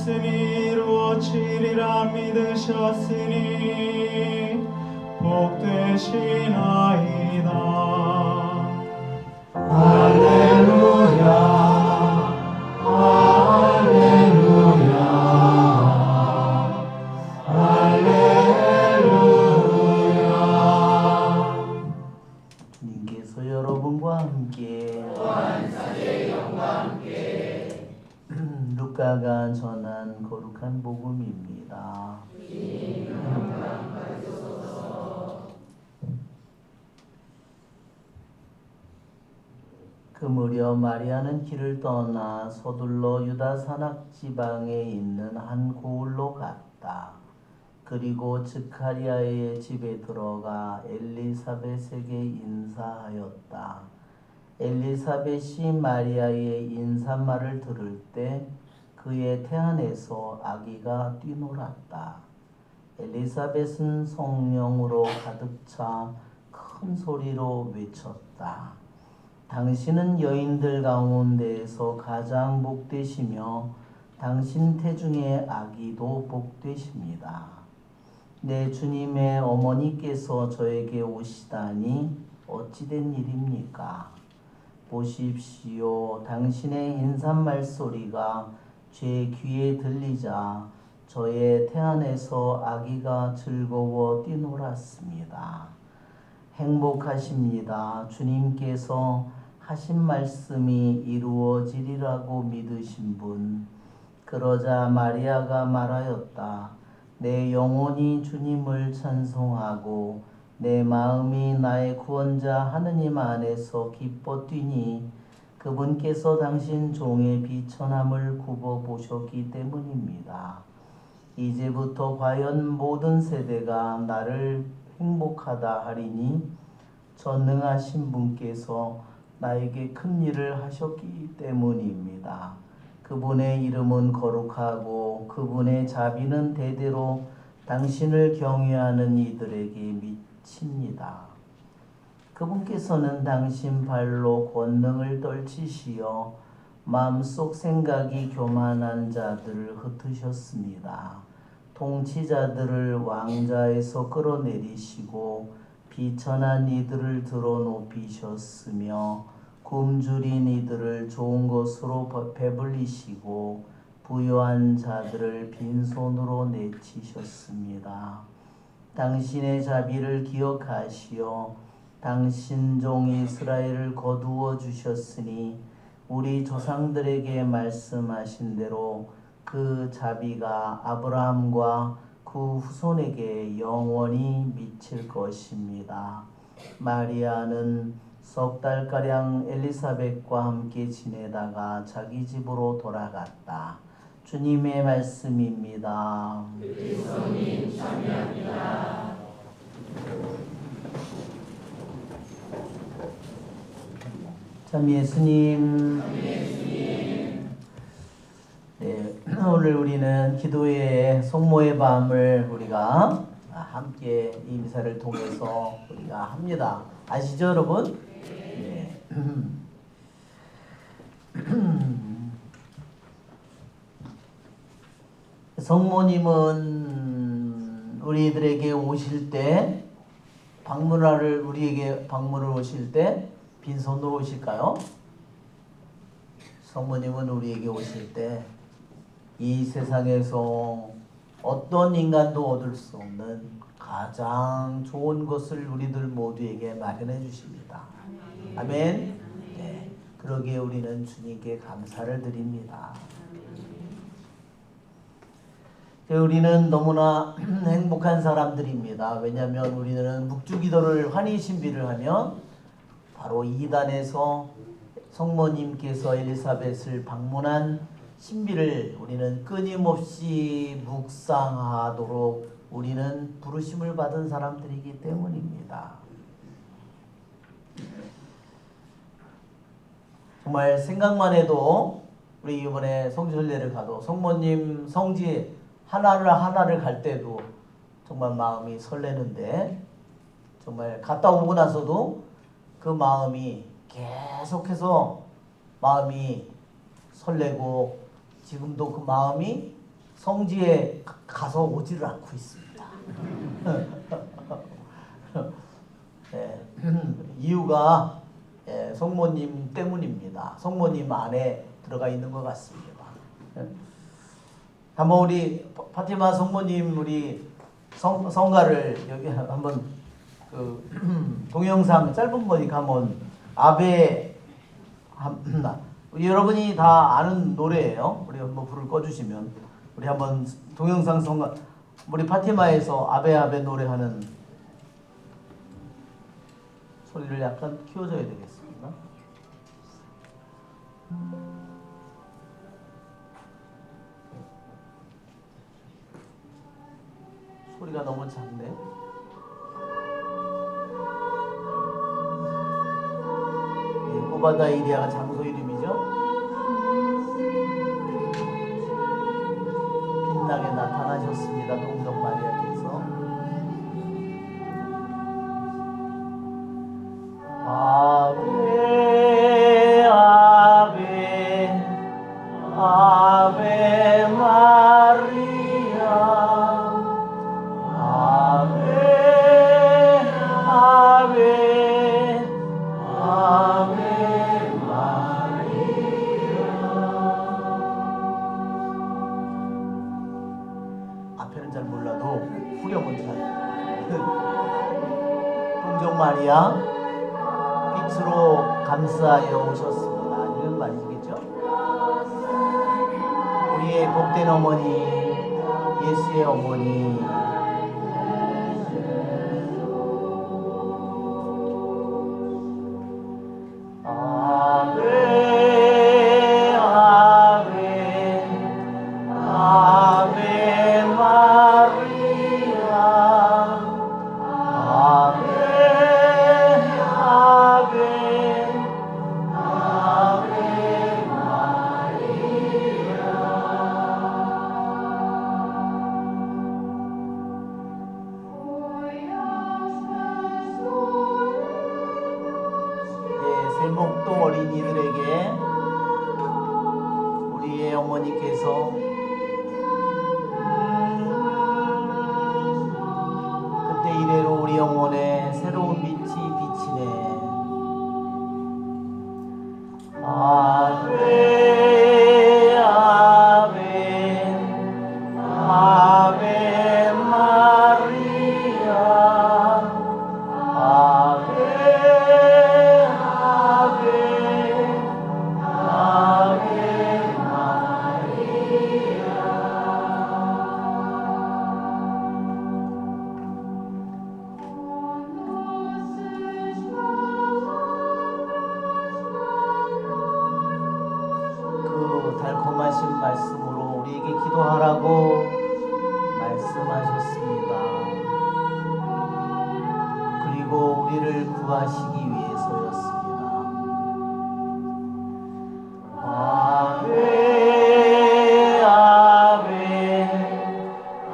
말씀이 이루어지리라 믿으셨으니 복되시나이다. 할렐루야 할렐루야 할렐루야. 주님께서 여러분과 함께 루카가 전한 거룩한 복음입니다. 그 무렵 마리아는 길을 떠나 서둘러 유다 산악 지방에 있는 한 고을로 갔다. 그리고 스가랴의 집에 들어가 엘리사벳에게 인사하였다. 엘리사벳이 마리아의 인사말을 들을 때 그의 태안에서 아기가 뛰놀았다. 엘리사벳은 성령으로 가득 차 큰 소리로 외쳤다. 당신은 여인들 가운데에서 가장 복되시며 당신 태중의 아기도 복되십니다. 내 주님의 어머니께서 저에게 오시다니 어찌된 일입니까? 보십시오. 당신의 인사말 소리가 제 귀에 들리자 저의 태안에서 아기가 즐거워 뛰놀았습니다. 행복하십니다. 주님께서 하신 말씀이 이루어지리라고 믿으신 분. 그러자 마리아가 말하였다. 내 영혼이 주님을 찬송하고 내 마음이 나의 구원자 하느님 안에서 기뻐 뛰니 그분께서 당신 종의 비천함을 굽어 보셨기 때문입니다. 이제부터 과연 모든 세대가 나를 행복하다 하리니 전능하신 분께서 나에게 큰 일을 하셨기 때문입니다. 그분의 이름은 거룩하고 그분의 자비는 대대로 당신을 경외하는 이들에게 미칩니다. 그분께서는 당신 발로 권능을 떨치시어 마음속 생각이 교만한 자들을 흩으셨습니다. 통치자들을 왕좌에서 끌어내리시고 비천한 이들을 들어 높이셨으며 굶주린 이들을 좋은 것으로 배불리시고 부유한 자들을 빈손으로 내치셨습니다. 당신의 자비를 기억하시어 당신 종 이스라엘을 거두어 주셨으니 우리 조상들에게 말씀하신 대로 그 자비가 아브라함과 그 후손에게 영원히 미칠 것입니다. 마리아는 석 달가량 엘리사벳과 함께 지내다가 자기 집으로 돌아갔다. 주님의 말씀입니다. 그리스도님 참여합니다. 참 예수님. 네, 오늘 우리는 기도의 성모의 밤을 우리가 함께 이 미사를 통해서 우리가 합니다. 아시죠, 여러분? 네. 성모님은 우리들에게 오실 때 우리에게 방문을 오실 때 빈손으로 오실까요? 성모님은 우리에게 오실 때 이 세상에서 어떤 인간도 얻을 수 없는 가장 좋은 것을 우리들 모두에게 마련해 주십니다. 아멘. 네, 그러기에 우리는 주님께 감사를 드립니다. 우리는 너무나 행복한 사람들입니다. 왜냐하면 우리는 묵주기도를 환희신비를 하면 바로 이단에서 성모님께서 엘리사벳을 방문한 신비를 우리는 끊임없이 묵상하도록 우리는 부르심을 받은 사람들이기 때문입니다. 정말 생각만 해도 우리 이번에 성지순례를 가도 성모님 성지 하나를 갈 때도 정말 마음이 설레는데 정말 갔다 오고 나서도 그 마음이 계속해서 마음이 설레고 지금도 그 마음이 성지에 가서 오지를 않고 있습니다. 네, 이유가 성모님 때문입니다. 성모님 안에 들어가 있는 것 같습니다. 한번 우리 파티마 성모님 우리 성가를 여기 한번 그 동영상 짧은 거니까 한번 아베 여러분이 다 아는 노래예요. 우리 한번 불을 꺼주시면 우리 한번 동영상 성가 우리 파티마에서 아베 아베 노래하는 소리를 약간 키워줘야 되겠습니다. 소리가 너무 작네. 꼬바다 이리아가 장소 이름이죠. 빛나게 나타나셨습니다. 동정 마리아께서. 아베 아베 아베 마리아 아베 아베 아베 마리아. 앞에는 잘 몰라도 후렴은 잘. 동정 마리아 빛으로 감싸여 오셨습니다. 이런 말이겠죠? 우리의 복된 어머니, 예수의 어머니. 아베 아베 아베 마리아 아베 아베 아베 마리아. 네, 세목동 어린이들에게 우리의 어머니께서 그때 이래로 우리 영혼에 새로운 빛이 비치네. 아베 아베 아베 마리아 아베 아베 아베 마리아. 그 달콤하신 말씀으로 우리에게 기도하라고 말씀하셨습니다. 그리고 우리를 구하시기 위해서였습니다. 아베 아베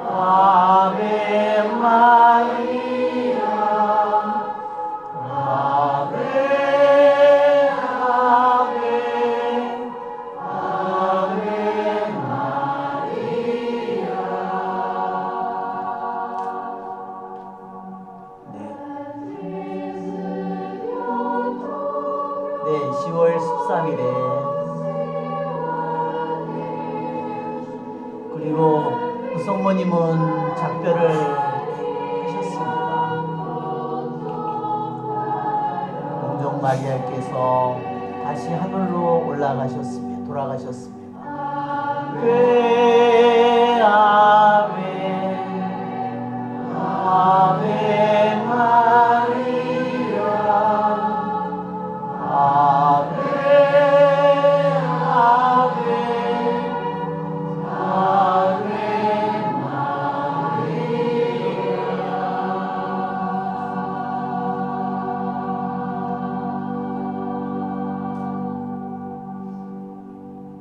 아베 마리아 아베 아베 아베 마리아. 네, 10월 13일에 그리고 그 성모님은 작별을 하셨습니다. 동정 마리아께서 다시 하늘로 올라가셨습니다. 돌아가셨습니다. 아베 아베 아베 마리아 아베 아베 아베 마리아.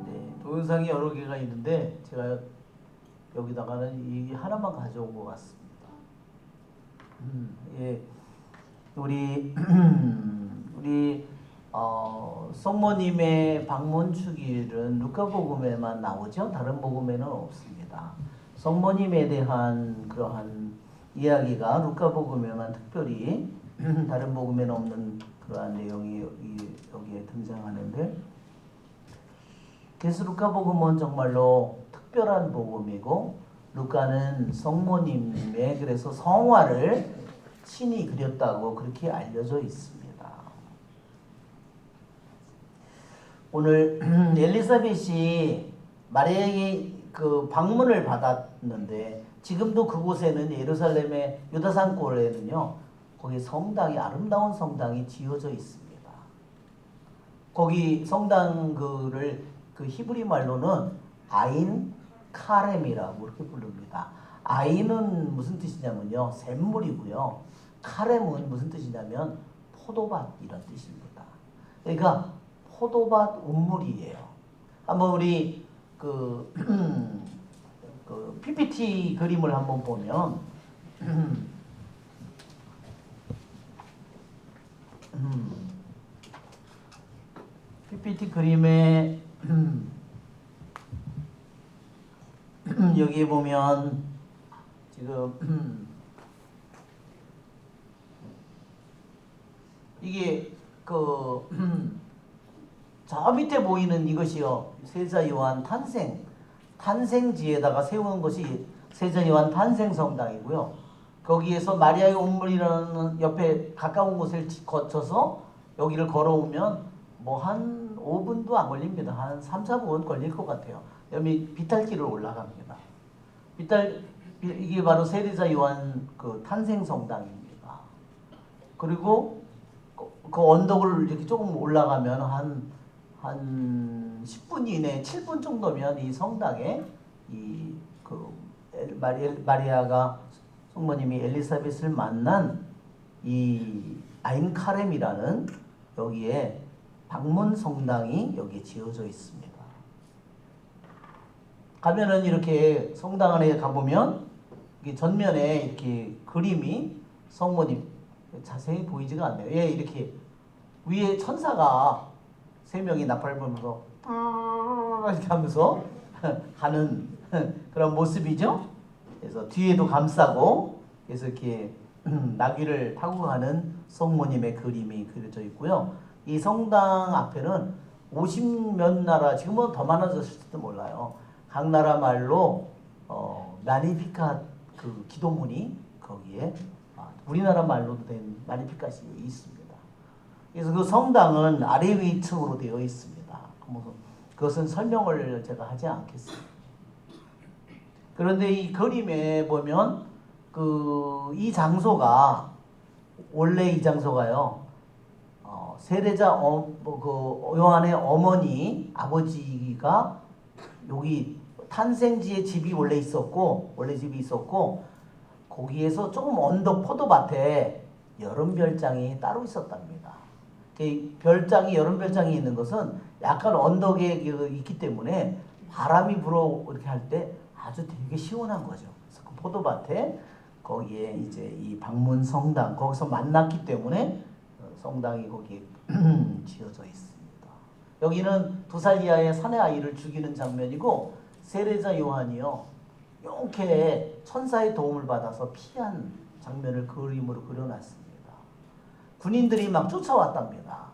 네, 동영상이 여러 개가 있는데 제가 여기다가는 이 하나만 가져온 것 같습니다. 예, 우리 성모님의 방문 축일은 루카복음에만 나오죠. 다른 복음에는 없습니다. 성모님에 대한 그러한 이야기가 루카복음에만 특별히 다른 복음에는 없는 그러한 내용이 여기에 등장하는데, 그래서 루카복음은 정말로 특별한 복음이고, 루카는 성모님의 그래서 성화를 친히 그렸다고 그렇게 알려져 있습니다. 오늘 엘리사벳이 마리아에게 그 방문을 받았는데, 지금도 그곳에는 예루살렘의 유다산골에는요, 거기 성당이, 아름다운 성당이 지어져 있습니다. 거기 성당 그 히브리 말로는 아인 카렘이라고 그렇게 부릅니다. 아인은 무슨 뜻이냐면요, 샘물이고요. 카렘은 무슨 뜻이냐면 포도밭 이런 뜻입니다. 그러니까 포도밭 운물이에요. 한번 우리 그 PPT 그림을 한번 보면 PPT 그림에 여기 보면 지금 이게 저 밑에 보이는 이것이요, 세자 요한 탄생지에다가 세운 것이 세자 요한 탄생 성당이고요. 거기에서 마리아의 운물이라는 옆에 가까운 곳을 거쳐서 여기를 걸어오면 뭐 한 5분도 안 걸립니다. 한 3, 4분 걸릴 것 같아요. 여기 비탈길을 올라갑니다. 이게 바로 세례자 요한 그 탄생 성당입니다. 그리고 그 언덕을 이렇게 조금 올라가면 한 10분 이내, 7분 정도면 이 성당에 마리아가 성모님이 엘리사벳을 만난 이 아인 카렘이라는 여기에 방문 성당이 여기에 지어져 있습니다. 가면은 이렇게 성당 안에 가보면 전면에 이렇게 그림이 성모님 자세히 보이지가 않네요. 예, 이렇게 위에 천사가 3명이 나팔 불면서 이렇게 하면서 가는 그런 모습이죠. 그래서 뒤에도 감싸고, 그래서 이렇게 나귀를 타고 가는 성모님의 그림이 그려져 있고요. 이 성당 앞에는 50몇 나라, 지금은 더 많아졌을지도 몰라요, 각 나라 말로 마니피카 그 기도문이 거기에 우리나라 말로도 된 마니피카시 있습니다. 그래서 그 성당은 아래 위층으로 되어 있습니다. 그것은 설명을 제가 하지 않겠습니다. 그런데 이 그림에 보면 이 장소가, 원래 이 장소가요, 세례자 요한의 어머니 아버지가 여기 탄생지에 집이 원래 집이 있었고 거기에서 조금 언덕 포도밭에 여름별장이 따로 있었답니다. 별장이, 여름별장이 있는 것은 약간 언덕에 있기 때문에 바람이 불어 이렇게 할 때 아주 되게 시원한 거죠. 그래서 그 포도밭에 거기에 이제 이 방문 성당, 거기서 만났기 때문에 성당이 거기에 지어져 있습니다. 여기는 2살 이하의 사내 아이를 죽이는 장면이고, 세례자 요한이요, 이렇게 천사의 도움을 받아서 피한 장면을 그림으로 그려놨습니다. 군인들이 막 쫓아왔답니다.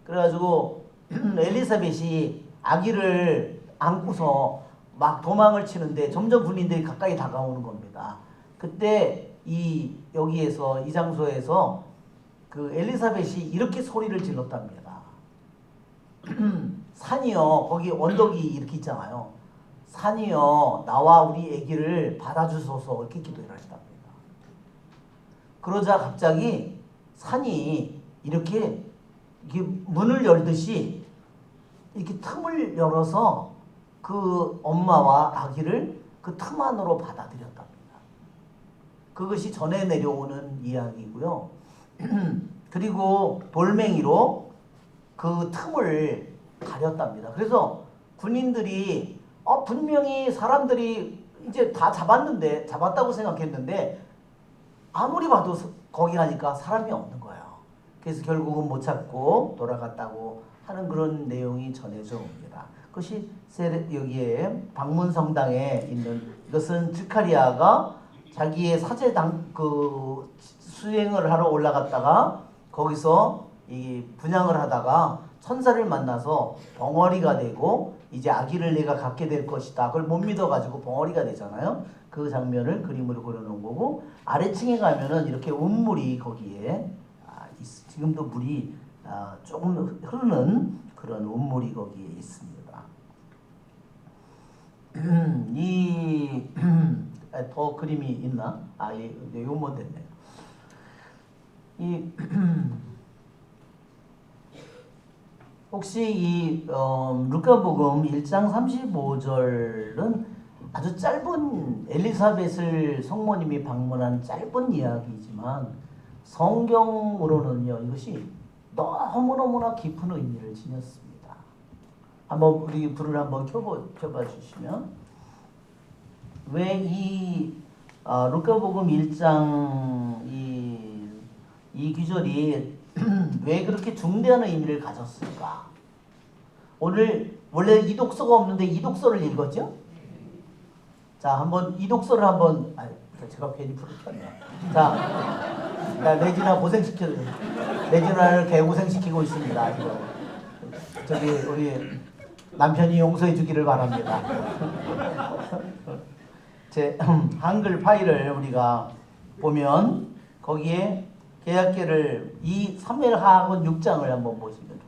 그래가지고 엘리사벳이 아기를 안고서 막 도망을 치는데 점점 군인들이 가까이 다가오는 겁니다. 그때 여기에서, 이 장소에서 그 엘리사벳이 이렇게 소리를 질렀답니다. 산이여, 거기 언덕이 이렇게 있잖아요. 산이여, 나와 우리 아기를 받아주소서, 이렇게 기도를 했답니다. 그러자 갑자기 산이 이렇게 문을 열듯이 이렇게 틈을 열어서 그 엄마와 아기를 그 틈 안으로 받아들였답니다. 그것이 전해 내려오는 이야기고요. 그리고 돌멩이로 그 틈을 가렸답니다. 그래서 군인들이 분명히 사람들이 이제 다 잡았다고 생각했는데 아무리 봐도 거기 가니까 사람이 없는 거예요. 그래서 결국은 못 찾고 돌아갔다고 하는 그런 내용이 전해져 옵니다. 그것이 여기에 방문성당에 있는 이것은 스가랴가 자기의 사제당 그 수행을 하러 올라갔다가 거기서 이 분향을 하다가 천사를 만나서 벙어리가 되고 이제 아기를 내가 갖게 될 것이다. 그걸 못 믿어가지고 벙어리가 되잖아요. 그 장면을 그림으로 그려놓은 거고 아래층에 가면은 이렇게 운물이 거기에 지금도 물이 조금 흐르는 그런 운물이 거기에 있습니다. 더 그림이 있나? 요건 됐네요. 혹시 루카복음 1장 35절은 아주 짧은 엘리사벳을 성모님이 방문한 짧은 이야기이지만 성경으로는요 이것이 너무너무나 깊은 의미를 지녔습니다. 한번 우리 불을 한번 켜봐 주시면 왜 이 루카복음 1장 이 구절이 왜 그렇게 중대한 의미를 가졌을까? 오늘 원래 이독서가 없는데 이독서를 읽었죠? 자, 한번 이독서를 한번 제가 괜히 불을 켰네요. 자, 내진아 고생시켜 내진아를 개고생시키고 있습니다. 이거. 저기 우리 남편이 용서해 주기를 바랍니다. 제 한글 파일을 우리가 보면 거기에 개약계를 이 사무엘하학원 6장을 한번 보시면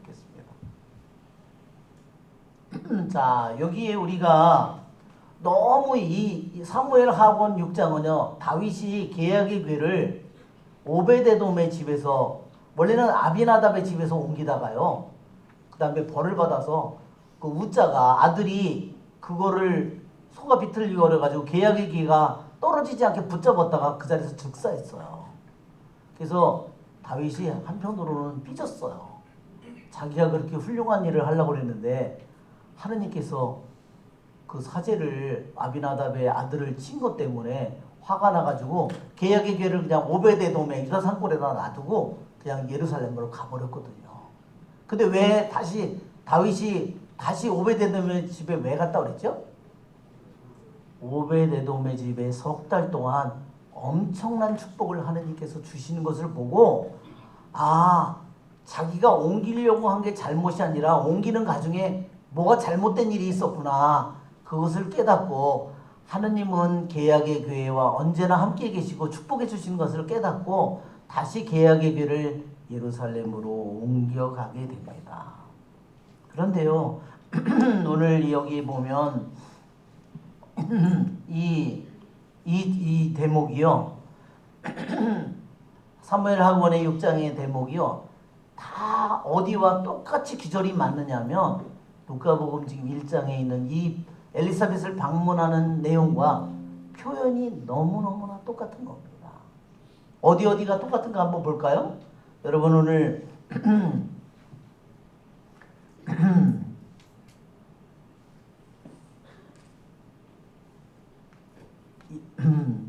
좋겠습니다. 자, 여기에 우리가 너무 이 사무엘하학원 6장은요 다윗이 개약의 궤를 오베데돔의 집에서 원래는 아비나답의 집에서 옮기다가요 그 다음에 벌을 받아서 그 우자가 아들이 그거를 소가 비틀리고 그래가지고 개약의 궤가 떨어지지 않게 붙잡았다가 그 자리에서 즉사했어요. 그래서 다윗이 한편으로는 삐졌어요. 자기가 그렇게 훌륭한 일을 하려고 그랬는데 하느님께서 그 사제를 아비나답의 아들을 친 것 때문에 화가 나가지고 개약의 궤를 그냥 오베데돔의 유다 산골에다 놔두고 그냥 예루살렘으로 가버렸거든요. 근데 왜 다윗이 다시 오베데돔의 집에 왜 갔다 그랬죠? 오베데돔의 집에 석 달 동안 엄청난 축복을 하느님께서 주시는 것을 보고 자기가 옮기려고 한 게 잘못이 아니라 옮기는 과정에 뭐가 잘못된 일이 있었구나. 그것을 깨닫고 하느님은 개약의 궤와 언제나 함께 계시고 축복해 주시는 것을 깨닫고 다시 개약의 궤를 예루살렘으로 옮겨가게 됩니다. 그런데요 오늘 여기 보면 이 대목이요 사무엘하고의 6장의 대목이요 다 어디와 똑같이 기절이 맞느냐면 루카복음 지금 1장에 있는 이 엘리사벳을 방문하는 내용과 표현이 너무너무나 똑같은 겁니다. 어디가 똑같은가 한번 볼까요? 여러분 오늘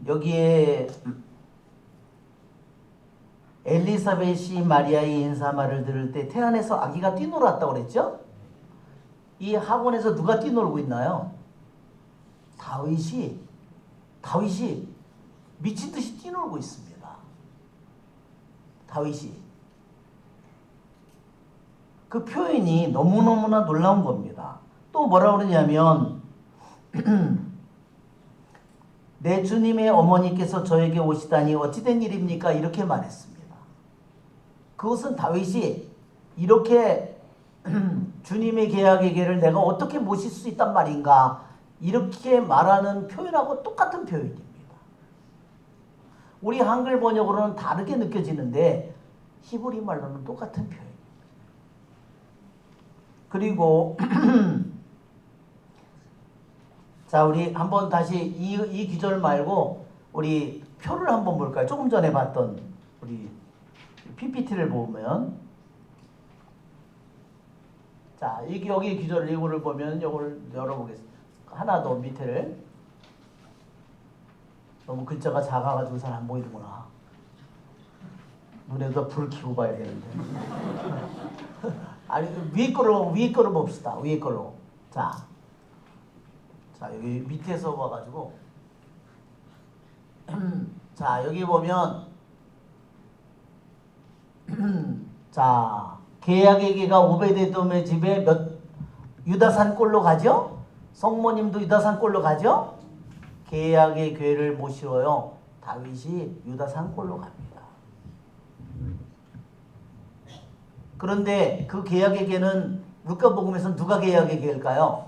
여기에 엘리사벳이 마리아의 인사말을 들을 때 태안에서 아기가 뛰놀았다고 그랬죠? 이 학원에서 누가 뛰놀고 있나요? 다윗이 미친 듯이 뛰놀고 있습니다. 다윗이 그 표현이 너무너무나 놀라운 겁니다. 또 뭐라 그러냐면 내 주님의 어머니께서 저에게 오시다니 어찌된 일입니까? 이렇게 말했습니다. 그것은 다윗이 이렇게 주님의 계약의 궤를 내가 어떻게 모실 수 있단 말인가 이렇게 말하는 표현하고 똑같은 표현입니다. 우리 한글 번역으로는 다르게 느껴지는데 히브리 말로는 똑같은 표현입니다. 그리고 자 우리 한번 다시 이 구절 말고 우리 표를 한번 볼까요? 조금 전에 봤던 우리 PPT를 보면 자 여기 구절 이거를 보면 이걸 열어보겠습니다. 하나 더 밑에를 너무 글자가 작아가지고 잘 안 보이는구나. 눈에다 불 켜고 봐야 되는데. 아니 위에 거로 봅시다. 위에 걸로. 자 여기 밑에서 와가지고 자 여기 보면 자 계약의 계가 오베데돔의 집에 유다산 꼴로 가죠? 성모님도 유다산 꼴로 가죠? 계약의 궤를 모시러요. 다윗이 유다산 꼴로 갑니다. 그런데 그 계약의 궤는 루카복음에서는 누가 계약의 궤일까요?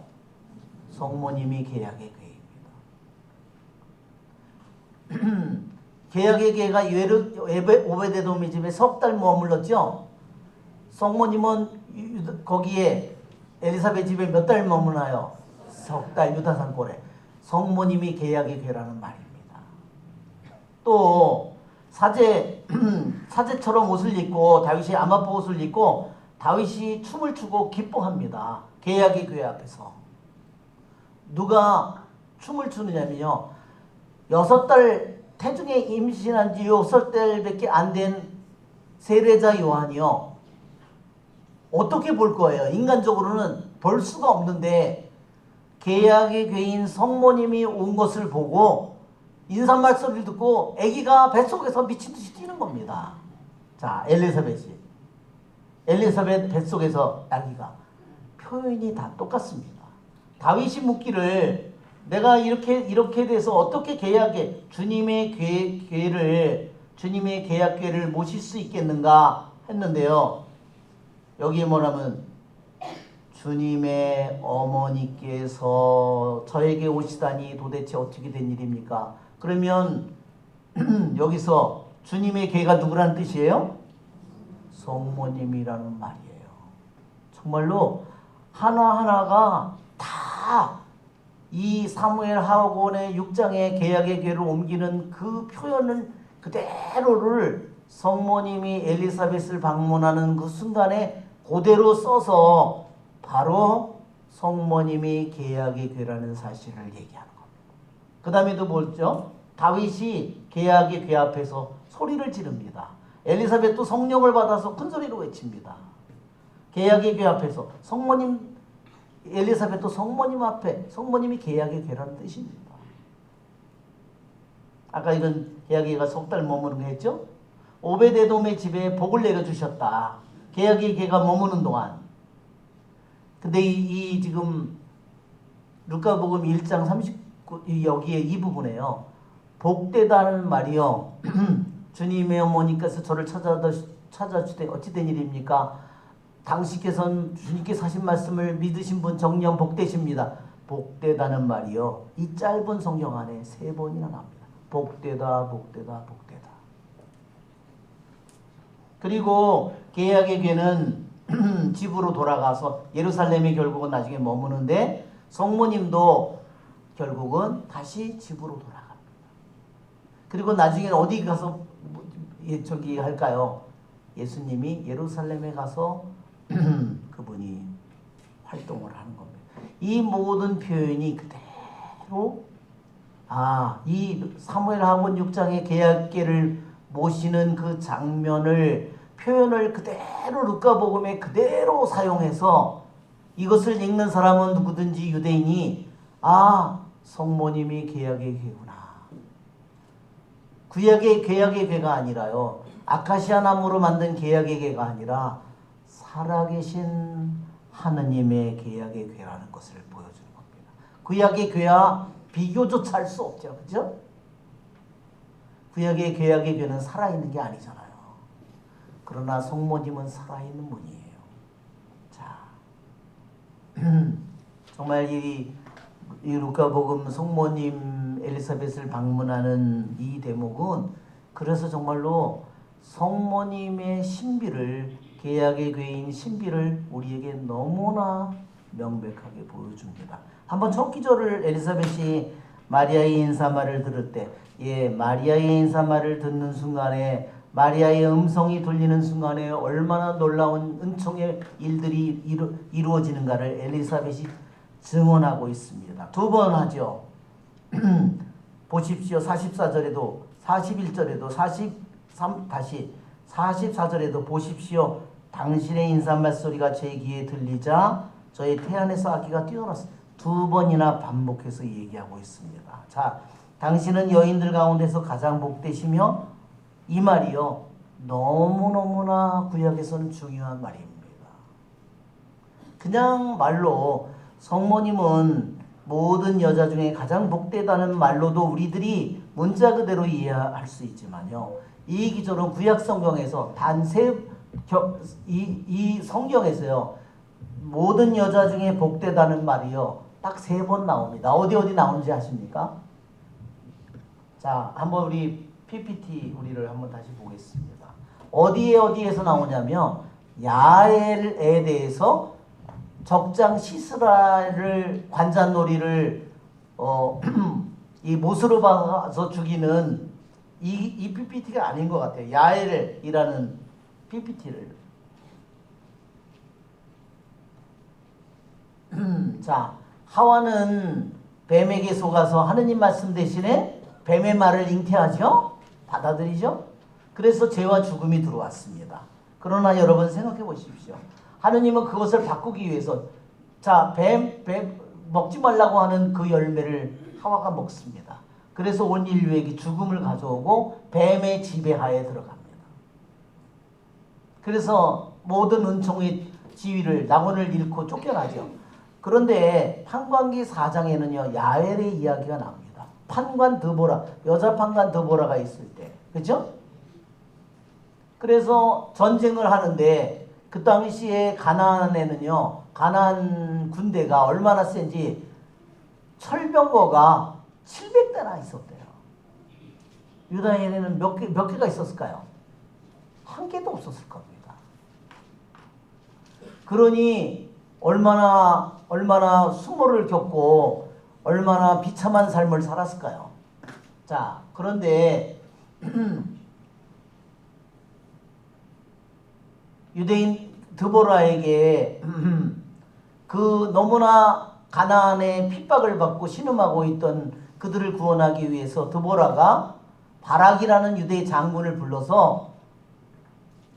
성모님이 계약의 궤입니다. 계약의 궤가 오베데돔의 집에 석 달 머물렀죠? 성모님은 거기에 엘리사벳 집에 몇 달 머무나요? 석 달 유다산 꼴에. 성모님이 계약의 궤라는 말입니다. 또 사제처럼 옷을 입고 다윗이 아마포 옷을 입고 다윗이 춤을 추고 기뻐합니다. 계약의 궤 앞에서. 누가 춤을 추느냐면요. 6달 태중에 임신한 지 6달밖에 안 된 세례자 요한이요. 어떻게 볼 거예요? 인간적으로는 볼 수가 없는데 계약의 궤인 성모님이 온 것을 보고 인사말 소리를 듣고 아기가 뱃속에서 미친듯이 뛰는 겁니다. 자, 엘리사벳 뱃속에서 아기가. 표현이 다 똑같습니다. 다윗이 묻기를 내가 이렇게 돼서 어떻게 계약의 주님의 주님의 계약궤를 모실 수 있겠는가 했는데요. 여기에 뭐냐면 주님의 어머니께서 저에게 오시다니 도대체 어떻게 된 일입니까? 그러면 여기서 주님의 궤가 누구라는 뜻이에요? 성모님이라는 말이에요. 정말로 하나하나가 다 이 사무엘 하고의 6장의 계약의 궤를 옮기는 그 표현을 그대로를 성모님이 엘리사벳을 방문하는 그 순간에 그대로 써서 바로 성모님이 계약의 궤라는 사실을 얘기하는 겁니다. 그 다음에도 뭐죠? 다윗이 계약의 궤 앞에서 소리를 지릅니다. 엘리사벳도 성령을 받아서 큰 소리로 외칩니다. 계약의 궤 앞에서 엘리사벳도 성모님 앞에, 성모님이 계약의 궤라는 뜻입니다. 아까 이건 계약의 궤가 석 달 머무는 거 했죠? 오베데돔의 집에 복을 내려주셨다. 계약의 궤가 머무는 동안. 근데 이 지금 루카복음 1장 39 여기에 이 부분에요. 복되다는 말이요. 주님의 어머니께서 저를 찾아주되 어찌 된 일입니까? 당신께서는 주님께서 하신 말씀을 믿으신 분 정녕 복되십니다. 복되다는 말이요. 이 짧은 성경 안에 3번이나 나옵니다. 복되다, 복되다, 복되다. 그리고 계약의 궤는 집으로 돌아가서 예루살렘에 결국은 나중에 머무는데 성모님도 결국은 다시 집으로 돌아갑니다. 그리고 나중에 어디 가서 할까요? 예수님이 예루살렘에 가서 그분이 활동을 하는 겁니다. 이 모든 표현이 그대로 이 사무엘 하본 6장의 계약궤를 모시는 그 장면을 표현을 그대로 루카복음에 그대로 사용해서 이것을 읽는 사람은 누구든지 유대인이 성모님이 계약의 궤구나. 구약의 계약의 궤가 아니라요. 아카시아 나무로 만든 계약의 궤가 아니라 살아계신 하느님의 계약의 궤라는 것을 보여주는 겁니다. 구약의 궤와 비교조차 할 수 없죠. 그죠? 구약의 계약의 궤는 살아있는 게 아니잖아요. 그러나 성모님은 살아있는 분이에요. 자, 정말 이 루카복음 성모님 엘리사벳을 방문하는 이 대목은 그래서 정말로 성모님의 신비를, 계약의 궤인 신비를 우리에게 너무나 명백하게 보여줍니다. 한번 첫 기절을 엘리사벳이 마리아의 인사말을 들을 때, 마리아의 인사말을 듣는 순간에, 마리아의 음성이 들리는 순간에 얼마나 놀라운 은총의 일들이 이루어지는가를 엘리사벳이 증언하고 있습니다. 2번 하죠. 보십시오. 44절에도 41절에도 44절에도 보십시오. 당신의 인사말 소리가 제 귀에 들리자 저의 태안에서 아기가 뛰어났어요. 두 번이나 반복해서 얘기하고 있습니다. 자, 당신은 여인들 가운데서 가장 복되시며, 이 말이요 너무너무나 구약에서는 중요한 말입니다. 그냥 말로 성모님은 모든 여자 중에 가장 복되다는 말로도 우리들이 문자 그대로 이해할 수 있지만요, 이 기절은 구약 성경에서 이 성경에서요 모든 여자 중에 복되다는 말이요 딱 3번 나옵니다. 어디 나오는지 아십니까? 자, 한번 우리 PPT 우리를 한번 다시 보겠습니다. 어디에서 나오냐면 야엘에 대해서 적장 시스라를 관자놀이를 이 못으로 박아서 죽이는 이 PPT가 아닌 것 같아요. 야엘이라는 PPT를. 자, 하와는 뱀에게 속아서 하느님 말씀 대신에 뱀의 말을 잉태하죠? 받아들이죠? 그래서 죄와 죽음이 들어왔습니다. 그러나 여러분 생각해 보십시오. 하느님은 그것을 바꾸기 위해서 자, 뱀 먹지 말라고 하는 그 열매를 하와가 먹습니다. 그래서 온 인류에게 죽음을 가져오고 뱀의 지배하에 들어갑니다. 그래서 모든 은총의 지위를 낙원을 잃고 쫓겨나죠. 그런데 판관기 4장에는요 야엘의 이야기가 나옵니다. 판관 드보라, 여자 판관 드보라가 있을 때, 그렇죠? 그래서 전쟁을 하는데 그 당시에 가나안에는요, 가나안 군대가 얼마나 센지 철병거가 700대나 있었대요. 유다인에는 몇 개가 있었을까요? 한 개도 없었을 겁니다. 그러니 얼마나 수모를 겪고 얼마나 비참한 삶을 살았을까요? 자, 그런데 유대인 드보라에게 그 너무나 가나안의 핍박을 받고 신음하고 있던 그들을 구원하기 위해서 드보라가 바락이라는 유대 장군을 불러서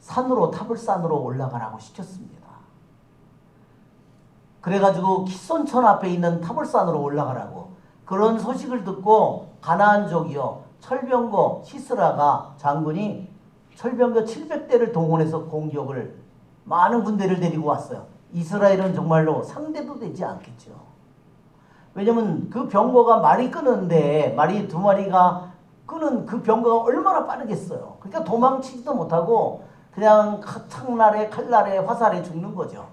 타불산으로 올라가라고 시켰습니다. 그래가지고 키손천 앞에 있는 타불산으로 올라가라고. 그런 소식을 듣고 가나안족이요 철병거 시스라가 장군이 철병거 700대를 동원해서 공격을 많은 군대를 데리고 왔어요. 이스라엘은 정말로 상대도 되지 않겠죠. 왜냐면 그 병거가 말이 끄는데 말이 2마리가 끄는 그 병거가 얼마나 빠르겠어요. 그러니까 도망치지도 못하고 그냥 창날에 칼날에 화살에 죽는 거죠.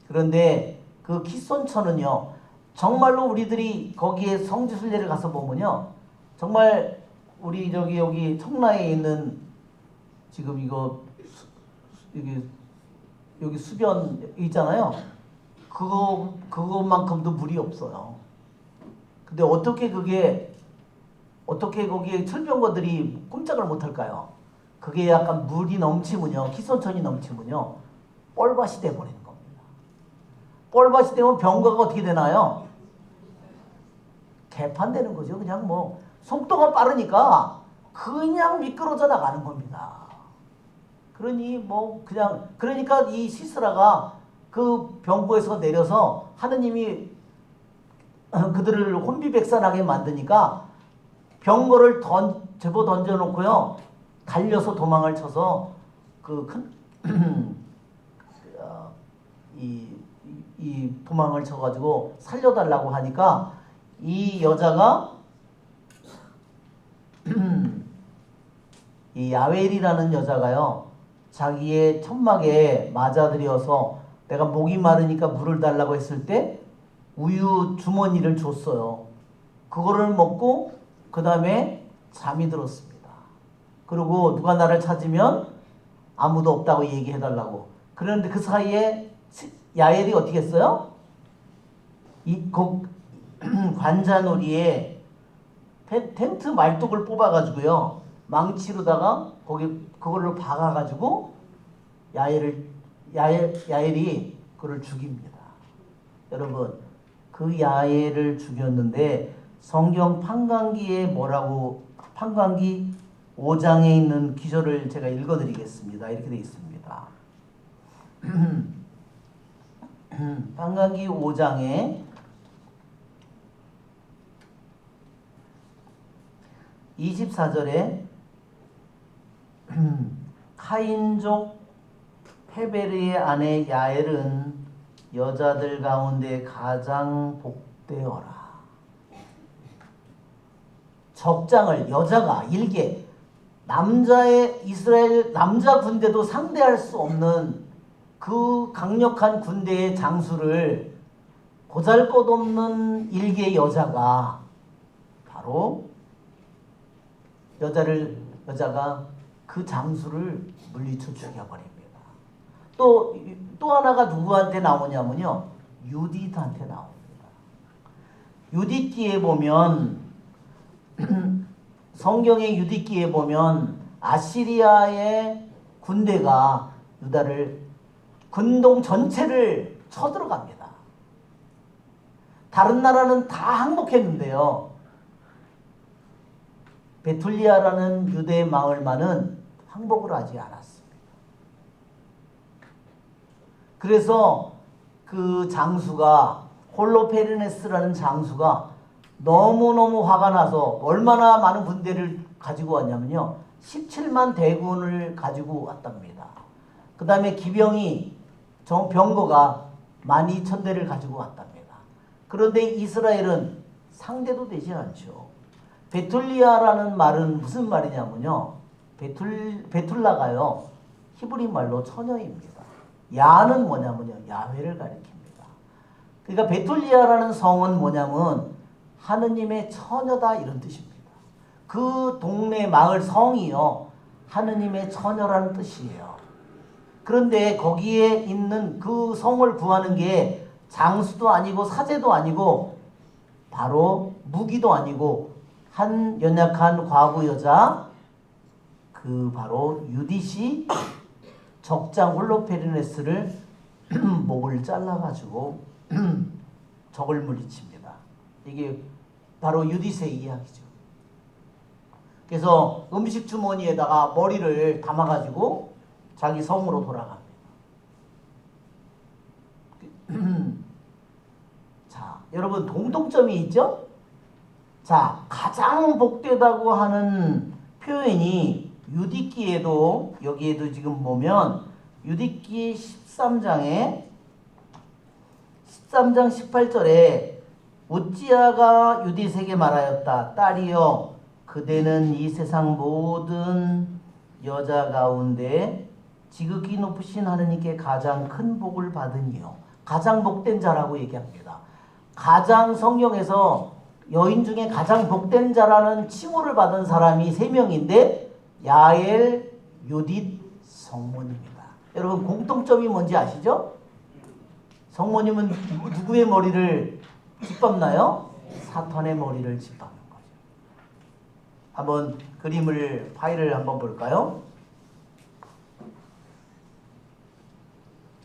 그런데 그 키손천은요 정말로 우리들이 거기에 성지순례를 가서 보면요 정말 우리 여기 청라에 있는 지금 여기 수변 있잖아요. 그것만큼도 물이 없어요. 근데 어떻게 거기에 철병거들이 꼼짝을 못할까요? 그게 약간 물이 넘치면요, 키손천이 넘치면요, 뻘밭이 돼버리는 겁니다. 뻘밭이 되면 병거가 어떻게 되나요? 개판되는 거죠. 그냥 뭐 속도가 빠르니까 그냥 미끄러져 나가는 겁니다. 그러니까 이 시스라가 그 병거에서 내려서 하느님이 그들을 혼비백산하게 만드니까 병거를 접어 던져놓고요 달려서 도망을 쳐서 이 도망을 쳐가지고 살려달라고 하니까 이 여자가 이 야웰이라는 여자가요 자기의 천막에 맞아들여서 내가 목이 마르니까 물을 달라고 했을 때 우유 주머니를 줬어요. 그거를 먹고 그 다음에 잠이 들었습니다. 그리고 누가 나를 찾으면 아무도 없다고 얘기해달라고. 그런데 그 사이에 야엘이 어떻게 했어요? 관자놀이에 텐트 말뚝을 뽑아가지고요 망치로다가 그걸로 박아가지고 야엘이 그를 죽입니다. 여러분, 그 야엘을 죽였는데 성경 판관기에 판관기 5장에 있는 기절을 제가 읽어드리겠습니다. 이렇게 되어 있습니다. 방강기 5장에 24절에 카인족 헤베르의 아내 야엘은 여자들 가운데 가장 복되어라. 적장을 여자가 일개 남자의 이스라엘 남자 군대도 상대할 수 없는 그 강력한 군대의 장수를 보잘것없는 일개 여자가 바로 여자가 그 장수를 물리쳐 죽여버립니다. 또 하나가 누구한테 나오냐면요, 유디트한테 나옵니다. 유디기에 보면 성경의 유디기에 보면 아시리아의 군대가 유다를 군동 전체를 쳐들어갑니다. 다른 나라는 다 항복했는데요, 베툴리아라는 유대 마을만은 항복을 하지 않았습니다. 그래서 그 장수가 홀로페르네스라는 장수가 너무너무 화가 나서 얼마나 많은 군대를 가지고 왔냐면요, 17만 대군을 가지고 왔답니다. 그 다음에 기병이 병거가 12,000대를 가지고 왔답니다. 그런데 이스라엘은 상대도 되지 않죠. 베툴리아라는 말은 무슨 말이냐면요, 베툴라가요 히브리 말로 처녀입니다. 야는 뭐냐면요, 야훼를 가리킵니다. 그러니까 베툴리아라는 성은 뭐냐면 하느님의 처녀다, 이런 뜻입니다. 그 동네 마을 성이요 하느님의 처녀라는 뜻이에요. 그런데 거기에 있는 그 성을 구하는 게 장수도 아니고 사제도 아니고 바로 무기도 아니고 한 연약한 과부 여자, 그 바로 유딧이 적장 홀로페르네스를 목을 잘라가지고 적을 물리칩니다. 이게 바로 유딧의 이야기죠. 그래서 음식 주머니에다가 머리를 담아가지고 자기 성으로 돌아갑니다. 자, 여러분 공통점이 있죠? 자, 가장 복되다고 하는 표현이 유디기에도, 여기에도 지금 보면 유디기 13장 18절에 우찌야가 유딧에게 말하였다. 딸이여, 그대는 이 세상 모든 여자 가운데 지극히 높으신 하느님께 가장 큰 복을 받으니요. 가장 복된 자라고 얘기합니다. 가장 성경에서 여인 중에 가장 복된 자라는 칭호를 받은 사람이 3명인데 야엘, 유딧, 성모님입니다. 여러분 공통점이 뭔지 아시죠? 성모님은 누구의 머리를 짓밟나요? 사탄의 머리를 짓밟는 거죠. 한번 그림을, 파일을 한번 볼까요?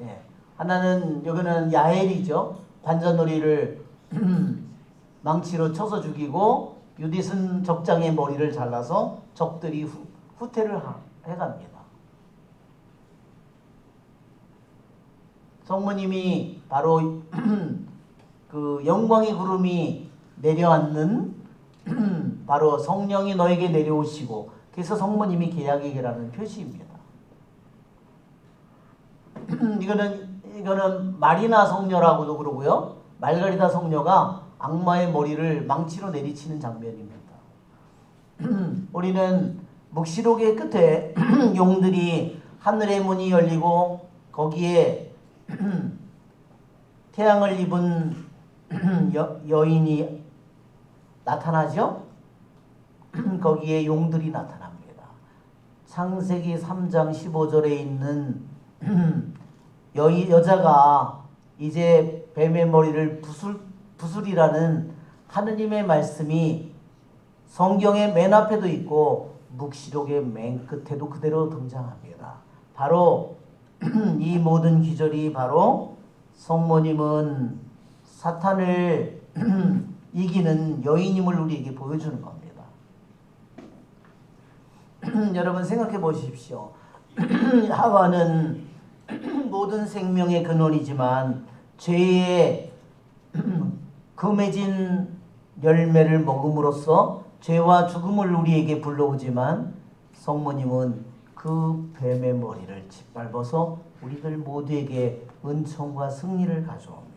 예, 하나는, 여기는 야엘이죠. 관자놀이를 망치로 쳐서 죽이고, 유딧은 적장의 머리를 잘라서 적들이 후퇴를 해갑니다. 성모님이 바로 그 영광의 구름이 내려앉는 바로 성령이 너에게 내려오시고, 그래서 성모님이 계약의 계라는 표시입니다. 이거는 마리나 성녀라고도 그러고요, 말가리다 성녀가 악마의 머리를 망치로 내리치는 장면입니다. 우리는 묵시록의 끝에 용들이 하늘의 문이 열리고 거기에 태양을 입은 여인이 나타나죠? 거기에 용들이 나타납니다. 창세기 3장 15절에 있는 여자가 이제 뱀의 머리를 부수리라는 하느님의 말씀이 성경의 맨 앞에도 있고 묵시록의 맨 끝에도 그대로 등장합니다. 바로 이 모든 기절이 바로 성모님은 사탄을 이기는 여인임을 우리에게 보여주는 겁니다. 여러분 생각해 보십시오. 하와는 모든 생명의 근원이지만 죄의 금해진 열매를 먹음으로써 죄와 죽음을 우리에게 불러오지만 성모님은 그 뱀의 머리를 짓밟아서 우리들 모두에게 은총과 승리를 가져옵니다.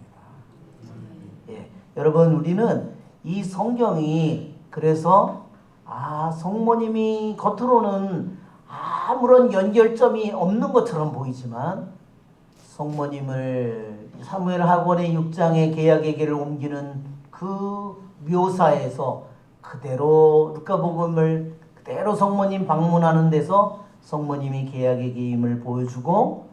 예, 여러분 우리는 이 성경이 그래서 성모님이 겉으로는 아무런 연결점이 없는 것처럼 보이지만 성모님을 사무엘 하권의 6장의 계약에게를 옮기는 그 묘사에서 그대로 누가복음을 그대로 성모님 방문하는 데서 성모님이 계약의 계임을 보여주고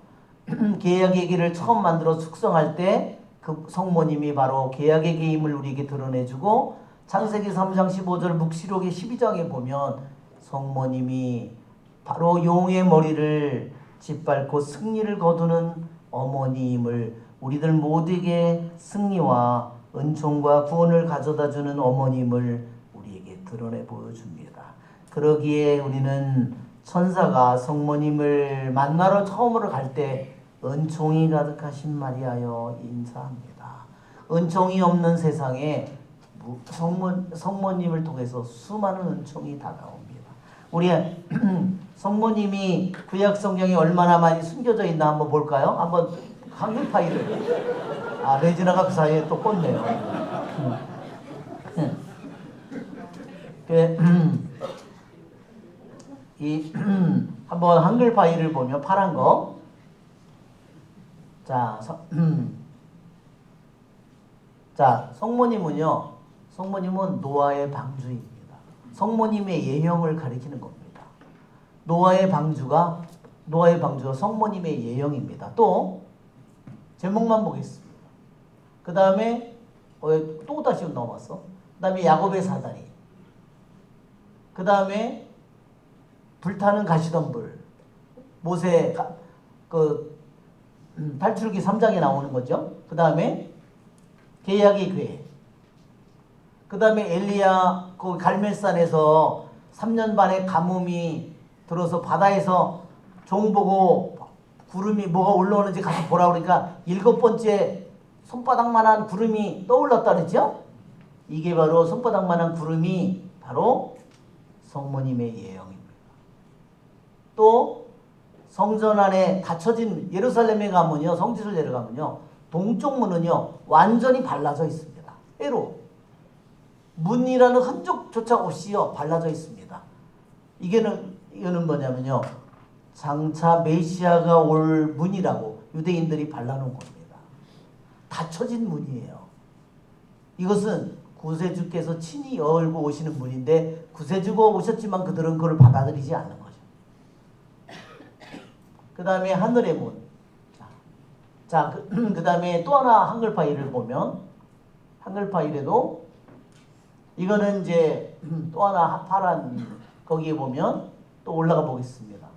계약의 계를 처음 만들어 숙성할 때 그 성모님이 바로 계약의 계임을 우리에게 드러내주고 창세기 3장 15절 묵시록의 12장에 보면 성모님이 바로 용의 머리를 짓밟고 승리를 거두는 어머니임을 우리들 모두에게 승리와 은총과 구원을 가져다주는 어머님을 우리에게 드러내 보여줍니다. 그러기에 우리는 천사가 성모님을 만나러 처음으로 갈 때 은총이 가득하신 마리아여 인사합니다. 은총이 없는 세상에 성모님을 통해서 수많은 은총이 다가옵니다. 우리 성모님이 구약 성경에 얼마나 많이 숨겨져 있나 한번 볼까요? 한번 한글 파일을 레지나가 그 사이에 또 꽂네요. 이 한번 한글 파일을 보면 파란 거. 자, 성모님은 노아의 방주입니다. 성모님의 예형을 가리키는 겁니다. 노아의 방주가 성모님의 예형입니다. 또 제목만 보겠습니다. 그 다음에 또 다시 넘어왔어. 그 다음에 야곱의 사다리. 그 다음에 불타는 가시덤불. 모세 탈출기 3장에 나오는 거죠. 그 다음에 계약의 궤. 그 다음에 엘리야 그 갈멜산에서 3년 반의 가뭄이 들어서 바다에서 종 보고 구름이 뭐가 올라오는지 가서 보라 그러니까 7번째 손바닥만한 구름이 떠올랐다 그랬죠. 이게 바로 손바닥만한 구름이 바로 성모님의 예형입니다. 또 성전 안에 닫혀진 예루살렘에 가면요, 성지순례를 내려가면요, 동쪽 문은요 완전히 발라져 있습니다. 회로 문이라는 흔적조차 없이요 발라져 있습니다. 이거는 뭐냐면요, 장차 메시아가 올 문이라고 유대인들이 발라놓은 겁니다. 닫혀진 문이에요. 이것은 구세주께서 친히 열고 오시는 문인데 구세주가 오셨지만 그들은 그걸 받아들이지 않는 거죠. 그 다음에 하늘의 문. 그 다음에 또 하나 한글 파일을 보면 한글 파일에도 이거는 이제 또 하나 파란 거기에 보면 또 올라가 보겠습니다.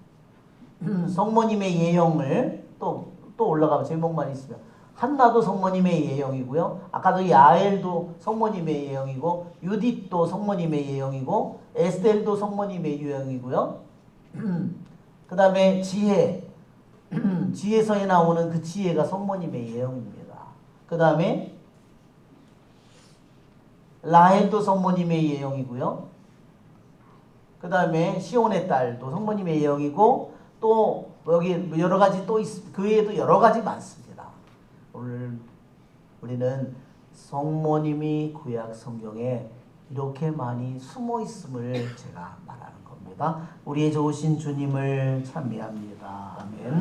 성모님의 예형을 또 올라가면 제목만 있으면 한나도 성모님의 예형이고요. 아까도 야엘도 성모님의 예형이고 유딧도 성모님의 예형이고 에스텔도 성모님의 예형이고요. 그 다음에 지혜서에 나오는 그 지혜가 성모님의 예형입니다. 그 다음에 라헬도 성모님의 예형이고요. 그 다음에 시온의 딸도 성모님의 예형이고 또 여기 여러 가지 또 그 외에도 여러 가지 많습니다. 오늘 우리는 성모님이 구약 성경에 이렇게 많이 숨어 있음을 제가 말하는 겁니다. 우리의 좋으신 주님을 찬미합니다. 아멘.